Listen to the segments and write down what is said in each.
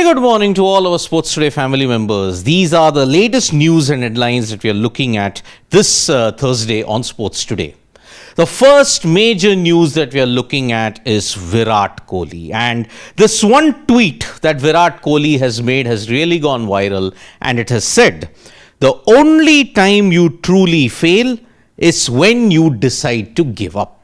very good morning to all our Sports Today family members. These are the latest news and headlines that we are looking at this Thursday on Sports Today. The first major news that we are looking at is Virat Kohli. And this one tweet that Virat Kohli has made has really gone viral, and it has said, "The only time you truly fail is when you decide to give up."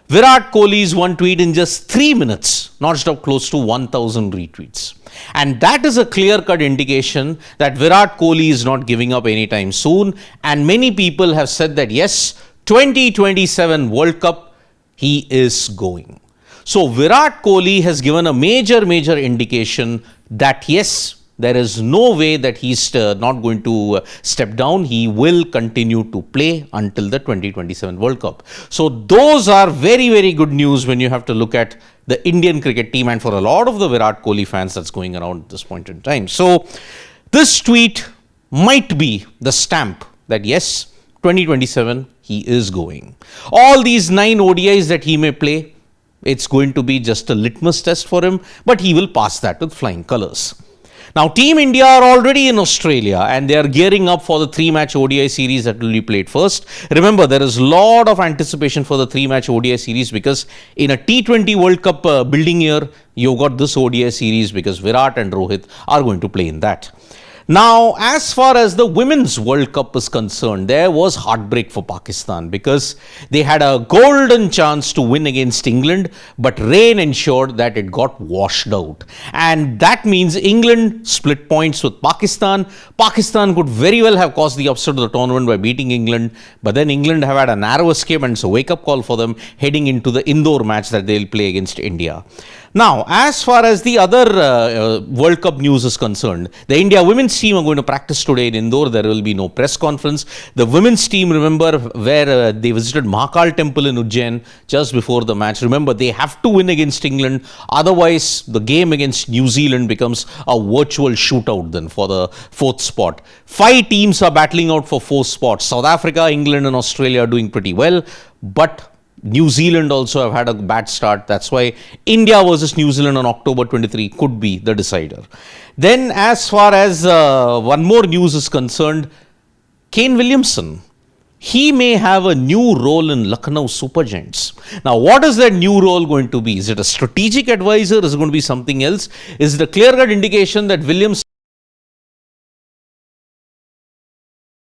Virat Kohli's one tweet in just 3 minutes notched up close to 1,000 retweets. And that is a clear-cut indication that Virat Kohli is not giving up anytime soon. And many people have said that yes, 2027 World Cup, he is going. So Virat Kohli has given a major indication that yes, there is no way that he's not going to step down. He will continue to play until the 2027 World Cup. So those are very good news when you have to look at the Indian cricket team and for a lot of the Virat Kohli fans that's going around at this point in time. So this tweet might be the stamp that yes, 2027 he is going. All these 9 ODIs that he may play, it's going to be just a litmus test for him, but he will pass that with flying colors. Now, Team India are already in Australia and they are gearing up for the 3-match ODI series that will be played first. Remember, there is a lot of anticipation for the 3-match ODI series because in a T20 World Cup building year, you've got this ODI series because Virat and Rohit are going to play in that. Now, as far as the Women's World Cup is concerned, there was heartbreak for Pakistan because they had a golden chance to win against England, but rain ensured that it got washed out. And that means England split points with Pakistan. Pakistan could very well have caused the upset of the tournament by beating England, but then England have had a narrow escape and it's a wake-up call for them heading into the Indore match that they'll play against India. Now, as far as the other World Cup news is concerned, the India women's team are going to practice today in Indore. There will be no press conference. The women's team, remember, where they visited Mahakal Temple in Ujjain just before the match. Remember, they have to win against England. Otherwise, the game against New Zealand becomes a virtual shootout then for the 4th spot. 5 teams are battling out for 4 spots. South Africa, England and Australia are doing pretty well, but New Zealand also have had a bad start. That's why India versus New Zealand on October 23 could be the decider. Then as far as one more news is concerned, Kane Williamson, he may have a new role in Lucknow Super Giants. Now, what is that new role going to be? Is it a strategic advisor? Is it going to be something else? Is it a clear-cut indication that Williamson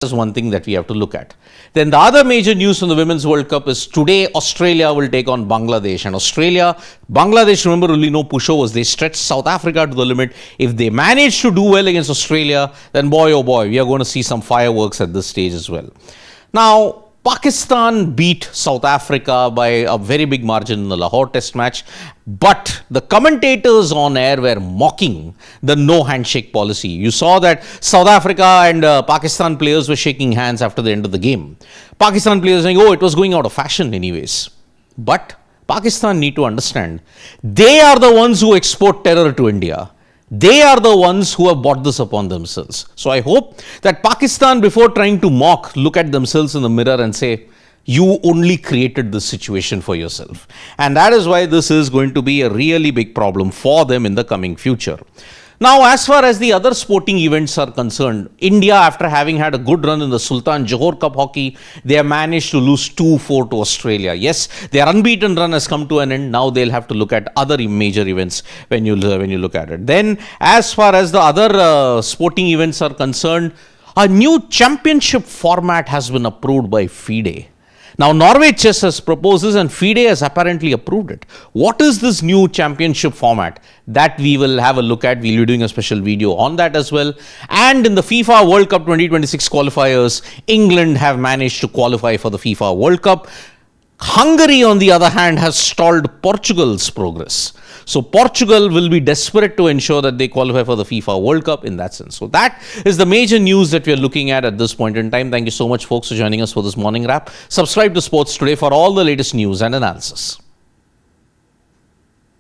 is one thing that we have to look at? Then the other major news from the Women's World Cup is today Australia will take on Bangladesh. And Bangladesh, remember, only no pushovers. They stretched South Africa to the limit. If they manage to do well against Australia, then boy oh boy, we are going to see some fireworks at this stage as well. Now, Pakistan beat South Africa by a very big margin in the Lahore Test match, but the commentators on air were mocking the no-handshake policy. You saw that South Africa and Pakistan players were shaking hands after the end of the game. Pakistan players saying, oh, it was going out of fashion anyways. But Pakistan need to understand, they are the ones who export terror to India. They are the ones who have brought this upon themselves. So I hope that Pakistan, before trying to mock, look at themselves in the mirror and say, you only created this situation for yourself. And that is why this is going to be a really big problem for them in the coming future. Now, as far as the other sporting events are concerned, India, after having had a good run in the Sultan Johor Cup hockey, they have managed to lose 2-4 to Australia. Yes, their unbeaten run has come to an end. Now they'll have to look at other major events when you look at it. Then, as far as the other sporting events are concerned, a new championship format has been approved by FIDE. Now, Norway Chess has proposed this and FIDE has apparently approved it. What is this new championship format? That we will have a look at. We'll be doing a special video on that as well. And in the FIFA World Cup 2026 qualifiers, England have managed to qualify for the FIFA World Cup. Hungary, on the other hand, has stalled Portugal's progress. So Portugal will be desperate to ensure that they qualify for the FIFA World Cup in that sense. So that is the major news that we are looking at this point in time. Thank you so much, folks, for joining us for this morning wrap. Subscribe to Sports Today for all the latest news and analysis.